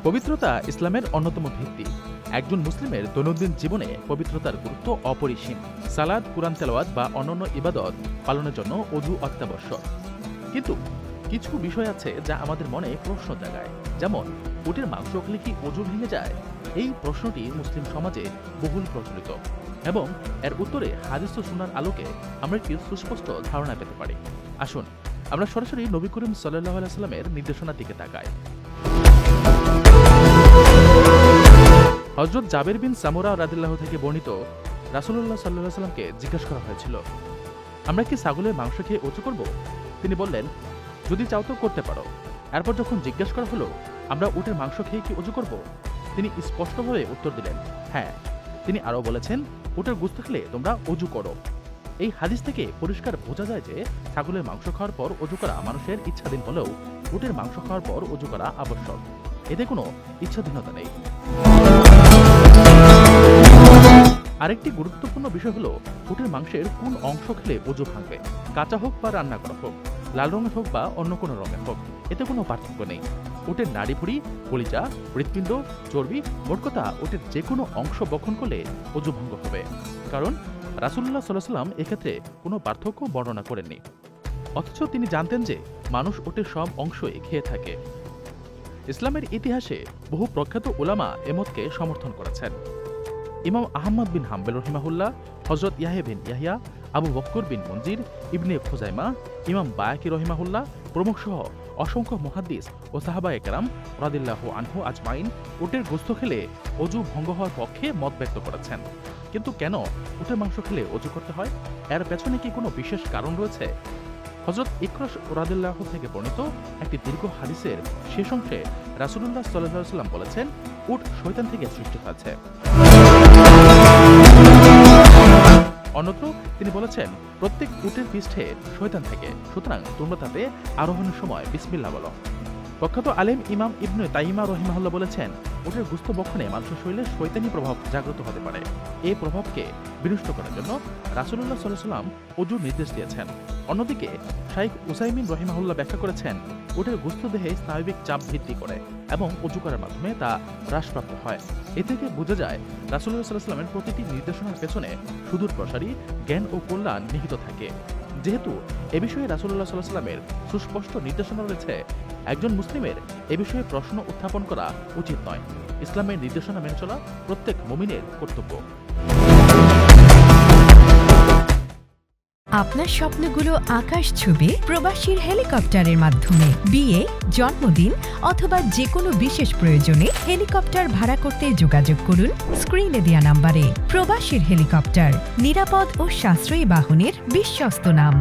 পবিত্রতা ইসলামের অন্যতম ভিত্তি। একজন মুসলিমের দৈনন্দিন জীবনে পবিত্রতার গুরুত্ব অপরিসীম। সালাত, কুরআন তেলাওয়াত বা অন্যান্য ইবাদত পালনের জন্য অজু অত্যাবশ্যক। কিন্তু কিছু বিষয় আছে যা আমাদের মনে প্রশ্ন জাগায়, যেমন উটের মাংস খেলে কি অজু ভেঙে যায়? এই প্রশ্নটি মুসলিম সমাজে বহুল প্রচলিত এবং এর উত্তরে হাদিস ও সুন্নাহর আলোকে আমরা একটি সুস্পষ্ট ধারণা পেতে পারি। আসুন আমরা সরাসরি নবী করিম সাল্লাল্লাহু আলাইহি ওয়াসাল্লামের নির্দেশনার দিকে তাকাই। হযরত জাবের বিন সামুরা রাদিয়াল্লাহু থেকে বর্ণিত, রাসূলুল্লাহ সাল্লাল্লাহু আলাইহি ওয়াসাল্লামকে জিজ্ঞাসা করা হয়েছিল, আমরা কি ছাগলের মাংস খেয়ে অজু করব? তিনি বললেন, যদি চাও তো করতে পারো। এরপর যখন জিজ্ঞাসা করা হলো, আমরা উটের মাংস খেয়ে কি অজু করব? তিনি স্পষ্টভাবে উত্তর দিলেন, হ্যাঁ। তিনি আরও বলেছেন, উটের গোশত খেলে তোমরা অজু করো। এই হাদিস থেকে পরিষ্কার বোঝা যায় যে ছাগলের মাংস খাওয়ার পর অজু করা মানুষের ইচ্ছাধীন হলেও উটের মাংস খাওয়ার পর অজু করা আবশ্যক। এতে কোনো ইচ্ছাধীনতা নেই। আরেকটি গুরুত্বপূর্ণ বিষয় হলো উটের মাংসের কোন অংশ খেলে অজু ভাঙবে। কাঁচা হোক বা রান্না করা হোক, লাল রঙের হোক বা অন্য কোনো রঙের হোক, এতে কোনো পার্থক্য নেই। উটের নাড়িভুঁড়ি, কলিজা, হৃৎপিণ্ড, চর্বি, মোট কথা উটের যে কোনো অংশ বক্ষণ করলে অজু ভঙ্গ হবে, কারণ রাসূলুল্লাহ সাল্লাল্লাহু আলাইহি ওয়াসাল্লাম এক্ষেত্রে কোনো পার্থক্য বর্ণনা করেননি। অথচ তিনি জানতেন যে মানুষ উটের সব অংশই খেয়ে থাকে। ইসলামের ইতিহাসে বহু প্রখ্যাত উলামা এ মতকে সমর্থন করেছেন। ইমাম আহমদ বিন হাম্বল রহিমাহুল্লাহ, হযরত ইয়াহইয়া বিন ইয়াহইয়া, আবু বকর বিন মুনজির, ইবনে খুজাইমা, ইমাম বায়াকি রহিমাহুল্লাহ প্রমুখ সহ অসংখ্য মুহাদ্দিস ও সাহাবায়ে কেরাম রাদিয়াল্লাহু আনহু আজমাইন উটের গোশত খেলে অজু ভঙ্গ হওয়ার পক্ষে মত ব্যক্ত করেছেন। কিন্তু কেন উটের মাংস খেলে অজু করতে হয়? এর পেছনে কি কোনো বিশেষ কারণ রয়েছে? হযরত ইকরাশ রাদিয়াল্লাহু থেকে বর্ণিত একটি দীর্ঘ হাদিসের শেষ অংশে রাসূলুল্লাহ সাল্লাল্লাহু আলাইহি ওয়াসাল্লাম বলেছেন, উট শয়তান থেকে সৃষ্টি হয়েছে। অন্যত্র তিনি বলেছেন, প্রত্যেক উটের পৃষ্ঠে শয়তান থাকে, সুতরাং তোমরা তাতে আরোহণের সময় বিসমিল্লাহ বলো। প্রখ্যাত আলেম ইমাম ইবনে তাইমা রহিমাহুল্লাহ বলেছেন, উটের গোশত ভক্ষণে মানুষের শরীরে শয়তানি প্রভাব জাগ্রত হতে পারে। এই প্রভাবকে বিনষ্ট করার জন্য রাসূলুল্লাহ সাল্লাল্লাহু আলাইহি ওয়াসাল্লাম অজুর নির্দেশ দিয়েছেন। অন্যদিকে শাইখ উসাইমিন রহিমাহুল্লাহ ব্যাখ্যা করেছেন, উটের গোশত দেহে স্নায়বিক চাপ বৃদ্ধি করে এবং অজু করার মাধ্যমে তা হ্রাসপ্রাপ্ত হয়। এ থেকে বোঝা যায় রাসূলুল্লাহ সাল্লাল্লাহু আলাইহি ওয়াসাল্লামের প্রতিটি নির্দেশনার পেছনে সুদূর প্রসারী জ্ঞান ও কল্যাণ নিহিত থাকে। যেহেতু এ বিষয়ে রাসূলুল্লাহ সাল্লাল্লাহু আলাইহি ওয়াসাল্লামের সুস্পষ্ট নির্দেশনা রয়েছে, একজন মুসলিমের এ বিষয়ে প্রশ্ন উত্থাপন করা উচিত নয়। ইসলামের নির্দেশনা মেনে চলা প্রত্যেক মুমিনের কর্তব্য। আপনার স্বপ্নগুলো আকাশ ছুবে প্রবাসীর হেলিকপ্টারের মাধ্যমে। বিয়ে, জন্মদিন অথবা যে কোনো বিশেষ প্রয়োজনে হেলিকপ্টার ভাড়া করতে যোগাযোগ করুন স্ক্রিনে দেয়া নাম্বারে। প্রবাসীর হেলিকপ্টার, নিরাপদ ও সাশ্রয়ী বাহনের বিশ্বস্ত নাম।